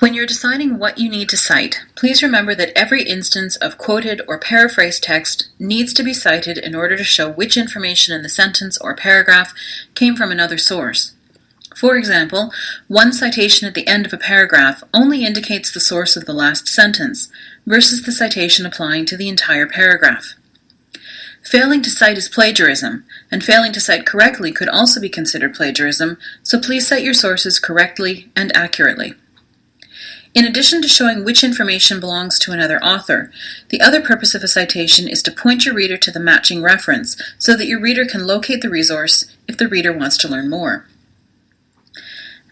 When you're deciding what you need to cite, please remember that every instance of quoted or paraphrased text needs to be cited in order to show which information in the sentence or paragraph came from another source. For example, one citation at the end of a paragraph only indicates the source of the last sentence, versus the citation applying to the entire paragraph. Failing to cite is plagiarism, and failing to cite correctly could also be considered plagiarism, so please cite your sources correctly and accurately. In addition to showing which information belongs to another author, the other purpose of a citation is to point your reader to the matching reference so that your reader can locate the resource if the reader wants to learn more.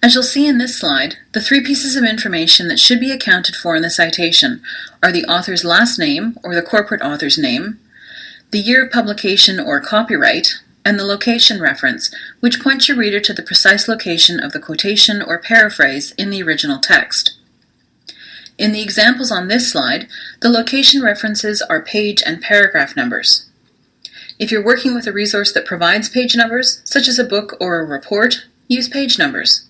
As you'll see in this slide, the three pieces of information that should be accounted for in the citation are the author's last name, or the corporate author's name, the year of publication or copyright, and the location reference, which points your reader to the precise location of the quotation or paraphrase in the original text. In the examples on this slide, the location references are page and paragraph numbers. If you're working with a resource that provides page numbers, such as a book or a report, use page numbers.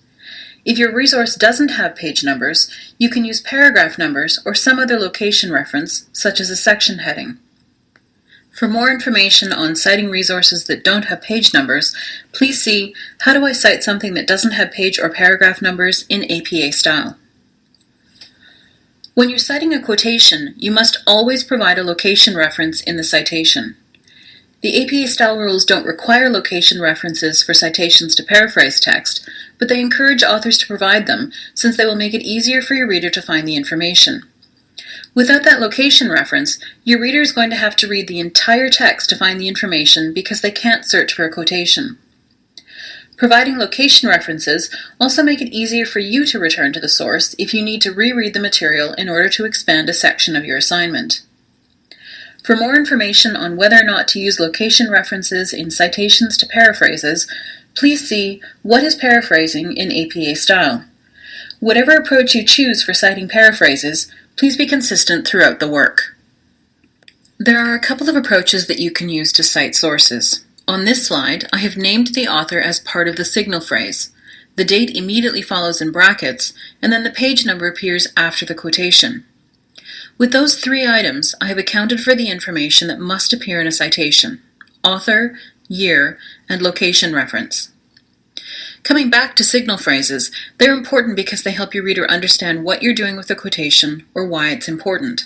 If your resource doesn't have page numbers, you can use paragraph numbers or some other location reference, such as a section heading. For more information on citing resources that don't have page numbers, please see How do I cite something that doesn't have page or paragraph numbers in APA style. When you're citing a quotation, you must always provide a location reference in the citation. The APA style rules don't require location references for citations to paraphrase text, but they encourage authors to provide them since they will make it easier for your reader to find the information. Without that location reference, your reader is going to have to read the entire text to find the information because they can't search for a quotation. Providing location references also make it easier for you to return to the source if you need to reread the material in order to expand a section of your assignment. For more information on whether or not to use location references in citations to paraphrases, please see What is Paraphrasing in APA Style. Whatever approach you choose for citing paraphrases, please be consistent throughout the work. There are a couple of approaches that you can use to cite sources. On this slide, I have named the author as part of the signal phrase. The date immediately follows in brackets, and then the page number appears after the quotation. With those three items, I have accounted for the information that must appear in a citation: author, year, and location reference. Coming back to signal phrases, they're important because they help your reader understand what you're doing with the quotation or why it's important.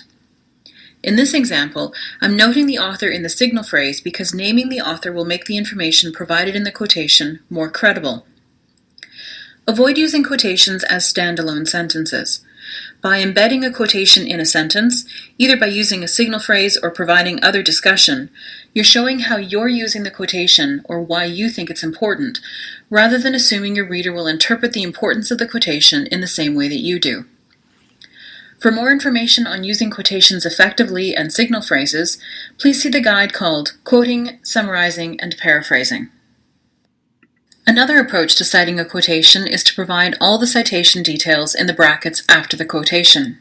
In this example, I'm noting the author in the signal phrase because naming the author will make the information provided in the quotation more credible. Avoid using quotations as standalone sentences. By embedding a quotation in a sentence, either by using a signal phrase or providing other discussion, you're showing how you're using the quotation or why you think it's important, rather than assuming your reader will interpret the importance of the quotation in the same way that you do. For more information on using quotations effectively and signal phrases, please see the guide called Quoting, Summarizing, and Paraphrasing. Another approach to citing a quotation is to provide all the citation details in the brackets after the quotation.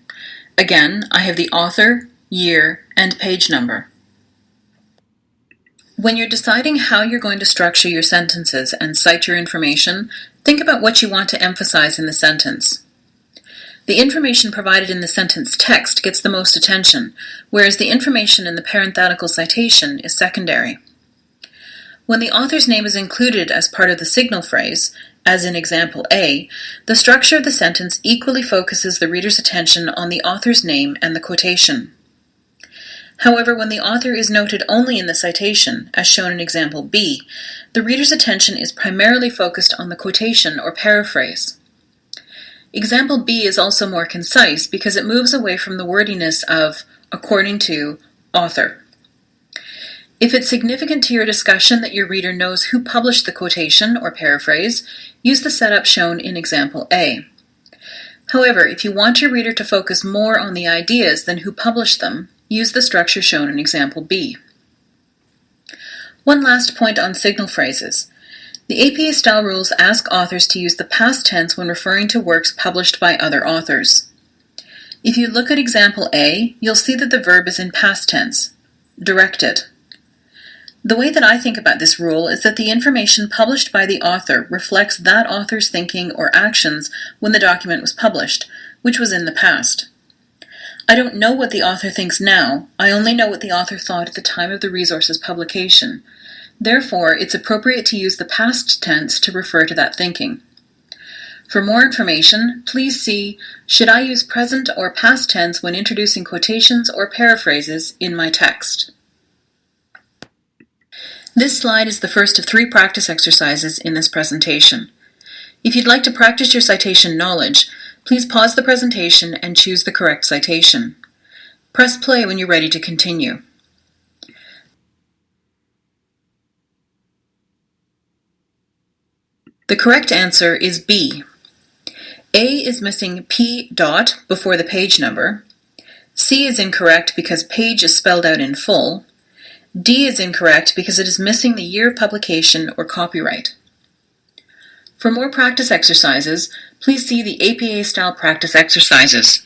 Again, I have the author, year, and page number. When you're deciding how you're going to structure your sentences and cite your information, think about what you want to emphasize in the sentence. The information provided in the sentence text gets the most attention, whereas the information in the parenthetical citation is secondary. When the author's name is included as part of the signal phrase, as in example A, the structure of the sentence equally focuses the reader's attention on the author's name and the quotation. However, when the author is noted only in the citation, as shown in example B, the reader's attention is primarily focused on the quotation or paraphrase. Example B is also more concise because it moves away from the wordiness of according to author. If it's significant to your discussion that your reader knows who published the quotation or paraphrase, use the setup shown in example A. However, if you want your reader to focus more on the ideas than who published them, use the structure shown in example B. One last point on signal phrases. The APA style rules ask authors to use the past tense when referring to works published by other authors. If you look at example A, you'll see that the verb is in past tense, directed. The way that I think about this rule is that the information published by the author reflects that author's thinking or actions when the document was published, which was in the past. I don't know what the author thinks now, I only know what the author thought at the time of the resource's publication. Therefore, it's appropriate to use the past tense to refer to that thinking. For more information, please see, should I use present or past tense when introducing quotations or paraphrases in my text? This slide is the first of 3 practice exercises in this presentation. If you'd like to practice your citation knowledge, please pause the presentation and choose the correct citation. Press play when you're ready to continue. The correct answer is B. A is missing P dot before the page number. C is incorrect because page is spelled out in full. D is incorrect because it is missing the year of publication or copyright. For more practice exercises, please see the APA-style practice exercises.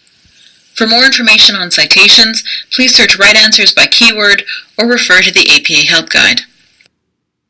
For more information on citations, please search right answers by keyword or refer to the APA Help Guide.